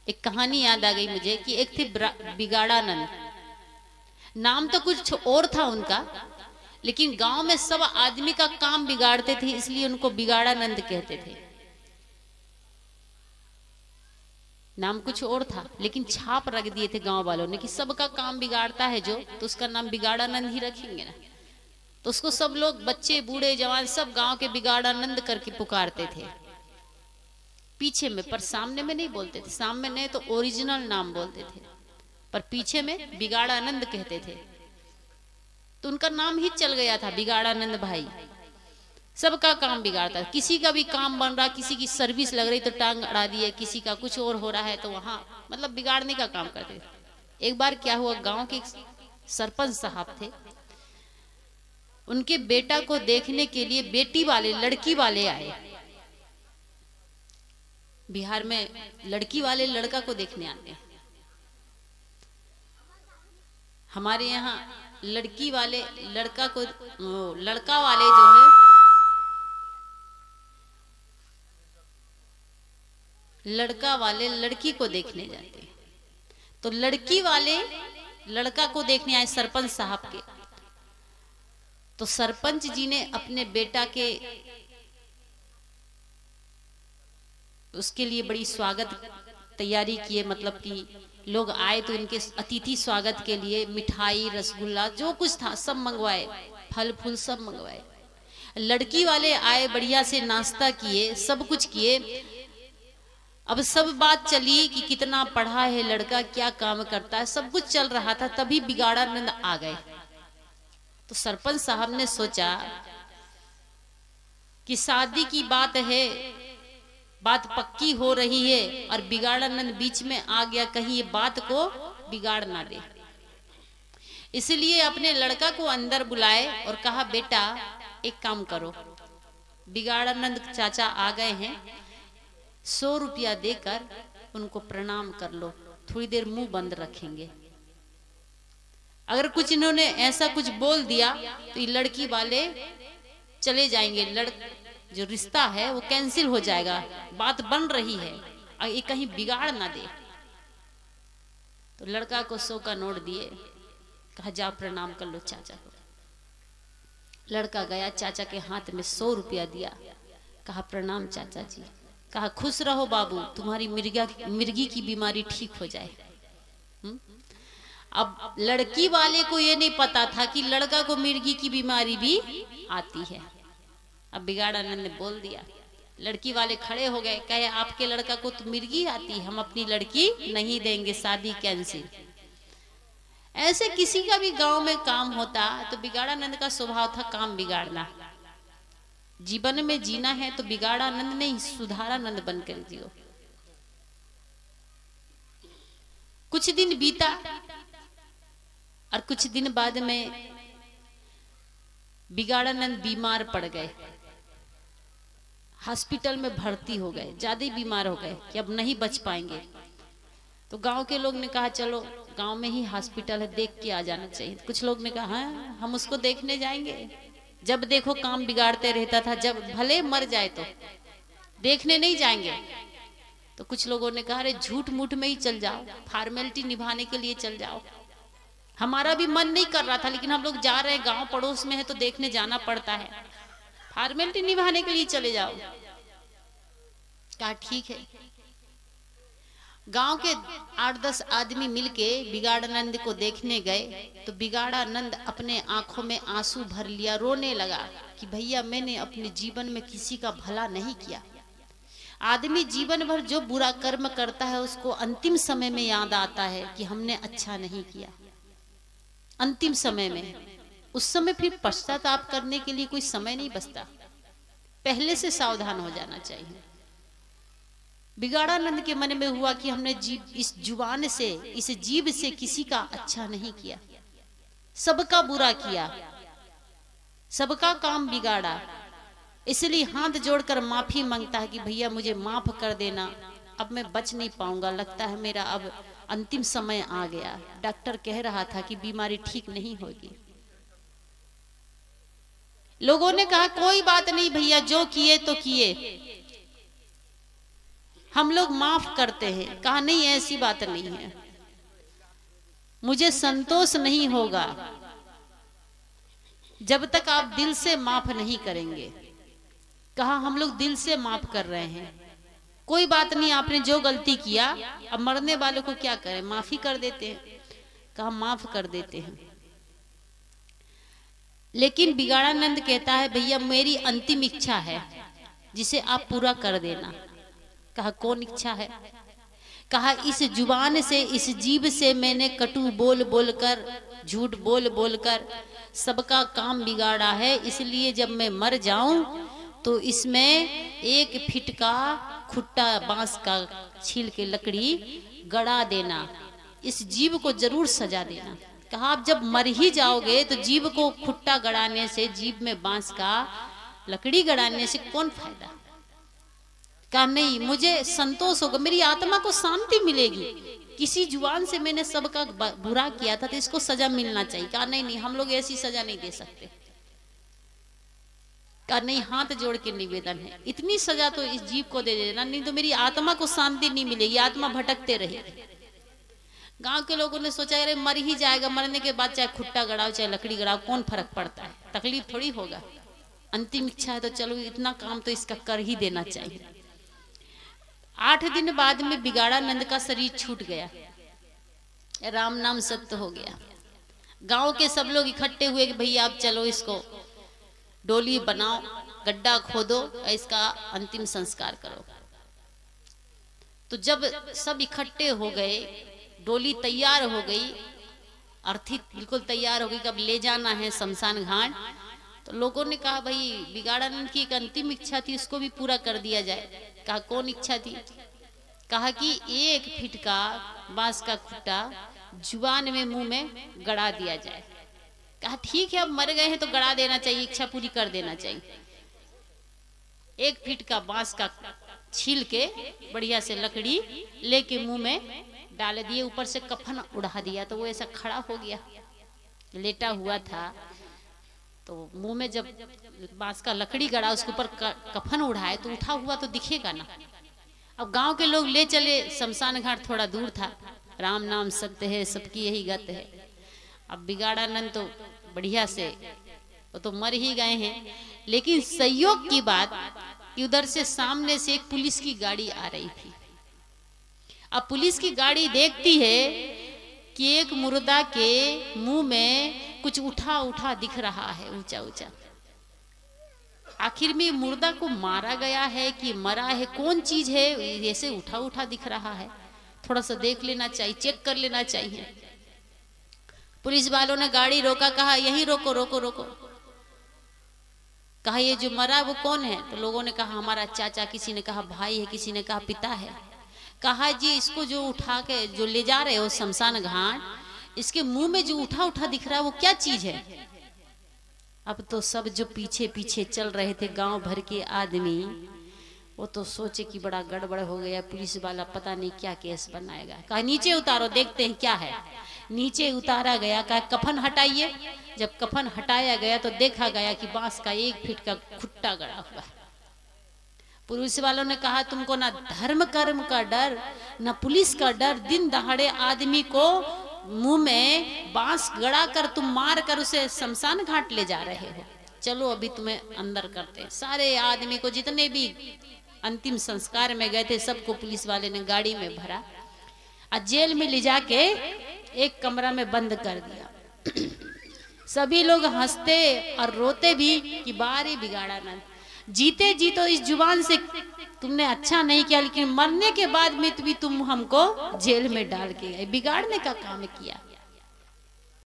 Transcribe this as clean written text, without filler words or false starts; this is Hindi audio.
एक कहानी याद आ गई मुझे कि एक थे बिगाड़ानंद, नाम तो कुछ और था उनका, लेकिन गांव में सब आदमी का काम बिगाड़ते थे, इसलिए उनको बिगाड़ानंद कहते थे। नाम कुछ और था, लेकिन छाप रख दिए थे गांव वालों ने कि सबका काम बिगाड़ता है जो, तो उसका नाम बिगाड़ानंद ही रखेंगे ना। तो उसको सब लोग, बच्चे बूढ़े जवान, सब गांव के बिगाड़ानंद करके पुकारते थे पीछे में, पर सामने में नहीं बोलते थे। सामने नहीं तो ओरिजिनल नाम बोलते थे, पर पीछे में बिगाड़ानंद कहते थे। तो उनका नाम ही चल गया था बिगाड़ानंद भाई। सबका काम बिगाड़ता, किसी का भी काम बन रहा, किसी की सर्विस लग रही तो टांग अड़ा दिए, किसी का कुछ और हो रहा है तो वहां मतलब बिगाड़ने का काम करते थे। एक बार क्या हुआ, गांव के सरपंच साहब थे, उनके बेटा को देखने के लिए बेटी वाले, लड़की वाले आए। बिहार में लड़की वाले लड़का को देखने आते हैं, हमारे यहाँ लड़की वाले लड़का को, लड़का वाले जो है लड़का वाले लड़की को देखने जाते हैं। तो लड़की वाले लड़का को देखने आए सरपंच साहब के। तो सरपंच जी ने अपने बेटा के उसके लिए बड़ी स्वागत तैयारी किए, मतलब कि लोग आए तो इनके अतिथि स्वागत के लिए मिठाई रसगुल्ला जो कुछ था सब मंगवाए, फल फूल सब मंगवाए। लड़की वाले आए, बढ़िया से नाश्ता किए, सब कुछ किए। अब सब बात चली कि कितना पढ़ा है लड़का, क्या काम करता है, सब कुछ चल रहा था। तभी बिगाड़ानंद आ गए। तो सरपंच साहब ने सोचा कि शादी की बात है, बात पक्की हो रही है और बिगाड़ानंद बीच में आ गया, कहीं ये बात को बिगाड़ ना दे। इसलिए अपने लड़का को अंदर बुलाए और कहा, बेटा एक काम करो, बिगाड़ानंद चाचा आ गए हैं, 100 रुपया देकर उनको प्रणाम कर लो, थोड़ी देर मुंह बंद रखेंगे। अगर कुछ इन्होंने ऐसा कुछ बोल दिया तो ये लड़की वाले चले जाएंगे, जो रिश्ता है वो कैंसिल हो जाएगा, बात बन रही है, ये कहीं बिगाड़ ना दे। तो लड़का को 100 का नोट दिए, कहा जाओ प्रणाम कर लो चाचा को। लड़का गया, चाचा के हाथ में 100 रुपया दिया, कहा प्रणाम चाचा जी। कहा खुश रहो बाबू, तुम्हारी मिर्गी की बीमारी ठीक हो जाए। अब लड़की वाले को ये नहीं पता था कि लड़का को मिर्गी की बीमारी भी आती है। अब बिगाड़ानंद ने बोल दिया, लड़की वाले खड़े हो गए, कहे आपके लड़का को तो मिर्गी आती है, हम अपनी लड़की नहीं देंगे, शादी कैंसिल। ऐसे किसी का भी गांव में काम होता तो बिगाड़ानंद का स्वभाव था काम बिगाड़ना। जीवन में जीना है तो बिगाड़ानंद नहीं सुधारानंद बनकर जियो। कुछ दिन बीता और कुछ दिन बाद में बिगाड़ानंद बीमार पड़ गए, हॉस्पिटल में भर्ती हो गए, ज्यादा ही बीमार हो गए कि अब नहीं बच पाएंगे। तो गांव के लोग ने कहा चलो गांव में ही हॉस्पिटल है, देख के आ जाना चाहिए। कुछ लोग ने कहा हाँ हम उसको देखने जाएंगे, जब देखो काम बिगाड़ते रहता था, जब भले मर जाए तो देखने नहीं जाएंगे। तो कुछ लोगों ने कहा अरे झूठ मूठ में ही चल जाओ, फॉर्मेलिटी निभाने के लिए चल जाओ, हमारा भी मन नहीं कर रहा था लेकिन हम लोग जा रहे हैं, गांव पड़ोस में है तो देखने जाना पड़ता है, फॉर्मेलिटी निभाने के लिए चले जाओ। कहा ठीक है। गांव के 8-10 आदमी मिलके बिगाड़ानंद को देखने गए तो बिगाड़ानंद अपने आंखों में आंसू भर लिया, रोने लगा कि भैया मैंने अपने जीवन में किसी का भला नहीं किया। आदमी जीवन भर जो बुरा कर्म करता है उसको अंतिम समय में याद आता है कि हमने अच्छा नहीं किया, अंतिम समय में। उस समय फिर पश्चाताप करने के लिए कोई समय नहीं बचता, पहले से सावधान हो जाना चाहिए। बिगाड़ानंद के मन में हुआ कि हमने इस जुबान से, इस जीभ से किसी का अच्छा नहीं किया, सबका बुरा किया, सबका काम बिगाड़ा, इसलिए हाथ जोड़कर माफी मांगता है कि भैया मुझे माफ कर देना, अब मैं बच नहीं पाऊंगा, लगता है मेरा अब अंतिम समय आ गया, डॉक्टर कह रहा था कि बीमारी ठीक नहीं होगी। लोगों ने कहा कोई बात नहीं भैया, जो किए तो किए, हम लोग माफ करते हैं। कहा नहीं, ऐसी बात नहीं है, मुझे संतोष नहीं होगा जब तक आप दिल से माफ नहीं करेंगे। कहा हम लोग दिल से माफ कर रहे हैं, कोई बात नहीं, आपने जो गलती किया, अब मरने वालों को क्या करें, माफी कर देते हैं। कहा माफ कर देते हैं। लेकिन बिगाड़ानंद कहता है भैया मेरी अंतिम इच्छा है जिसे आप पूरा कर देना। कहा कौन इच्छा है? कहा इस जुबान से, इस जीभ से मैंने कटु बोल बोलकर, झूठ बोल बोलकर सबका काम बिगाड़ा है, इसलिए जब मैं मर जाऊं तो इसमें 1 फीट का खुट्टा बांस का छील के लकड़ी गड़ा देना, इस जीभ को जरूर सजा देना। कहा आप जब मर ही जाओगे तो जीभ को खुट्टा गड़ाने से, जीभ में बांस का लकड़ी गड़ाने से कौन फायदा? कहा नहीं, मुझे संतोष होगा, मेरी आत्मा को शांति मिलेगी, किसी जुबान से मैंने सबका बुरा किया था तो इसको सजा मिलना चाहिए। कहा नहीं नहीं, हम लोग ऐसी सजा नहीं दे सकते। कहा नहीं, हाथ जोड़ के निवेदन है, इतनी सजा तो इस जीव को दे देना, नहीं तो मेरी आत्मा को शांति नहीं मिलेगी, आत्मा भटकते रहेगी। गांव के लोगों ने सोचा अरे मर ही जाएगा, मरने के बाद चाहे खुट्टा गड़ाओ चाहे लकड़ी गड़ाओ कौन फर्क पड़ता है, तकलीफ थोड़ी होगा, अंतिम इच्छा है तो चलो इतना काम तो इसका कर ही देना चाहिए। 8 दिन बाद में बिगाड़ानंद का शरीर छूट गया, राम नाम सत्य हो गया। गांव के सब लोग इकट्ठे हुए कि भैया आप चलो इसको डोली बनाओ, गड्ढा खोदो, इसका अंतिम संस्कार करो। तो जब सब इकट्ठे हो गए, डोली तैयार हो गई, अर्थी बिल्कुल तैयार हो गई, कब ले जाना है शमशान घाट। तो लोगों ने कहा भाई बिगाड़ानंद की एक अंतिम इच्छा थी, उसको भी पूरा कर दिया जाए। कहा कौन इच्छा थी? कहा कि 1 फीट का बांस का खुट्टा जुबान में, मुंह में गड़ा दिया जाए। कहा ठीक है, अब मर गए हैं तो गड़ा देना चाहिए, इच्छा पूरी कर देना चाहिए। 1 फीट का बांस का छील के बढ़िया से लकड़ी लेके मुंह में डाल दिए, ऊपर से कफन उड़ा दिया, तो वो ऐसा खड़ा हो गया, लेटा हुआ था। तो मुंह में जब बांस का लकड़ी गड़ा, उसके ऊपर कफन उड़ाए तो उठा हुआ तो दिखेगा ना। अब गांव के लोग ले चले, शमशान घाट थोड़ा दूर था, राम नाम सत्य है, सबकी यही गत है। अब बिगाड़ानंद तो बढ़िया से, वो तो मर ही गए हैं। लेकिन संयोग की बात कि उधर से सामने से एक पुलिस की गाड़ी आ रही थी। अब पुलिस की गाड़ी देखती है कि एक मुर्दा के मुंह में कुछ उठा उठा दिख रहा है, ऊंचा ऊंचा। आखिर में मुर्दा को मारा गया है कि मरा है, कौन चीज है ऐसे उठा उठा दिख रहा है, थोड़ा सा देख लेना चाहिए, चेक कर लेना चाहिए। पुलिस वालों ने गाड़ी रोका, कहा यही रोको रोको रोको। कहा ये जो मरा वो कौन है? तो लोगों ने कहा हमारा चाचा, किसी ने कहा भाई है, किसी ने कहा पिता है। कहा जी इसको जो उठा के जो ले जा रहे हो शमशान घाट, इसके मुंह में जो उठा उठा दिख रहा है वो क्या चीज है? अब तो सब जो पीछे पीछे चल रहे थे गांव भर के आदमी, वो तो सोचे कि बड़ा गड़बड़ हो गया, पुलिस वाला पता नहीं क्या केस बनाएगा। कहा नीचे उतारो देखते हैं क्या है। नीचे उतारा गया, कहा कफन हटाइए। जब कफन हटाया गया तो देखा गया कि बांस का 1 फीट का खुट्टा गड़ा हुआ। पुलिस वालों ने कहा तुमको ना धर्म कर्म का डर, ना पुलिस का डर, दिन दहाड़े आदमी को मुंह में बांस गड़ा कर तुम मार कर उसे शमशान घाट ले जा रहे हो। चलो अभी तुम्हें अंदर करते हैं। सारे आदमी को, जितने भी अंतिम संस्कार में गए थे, सबको पुलिस वाले ने गाड़ी में भरा और जेल में ले जाके एक कमरा में बंद कर दिया। सभी लोग हंसते और रोते भी कि बारे बिगाड़ानंद, जीते जी तो इस जुबान से तुमने अच्छा नहीं किया, लेकिन मरने के बाद में भी तुम हमको जेल में डाल के गए, बिगाड़ने का काम किया।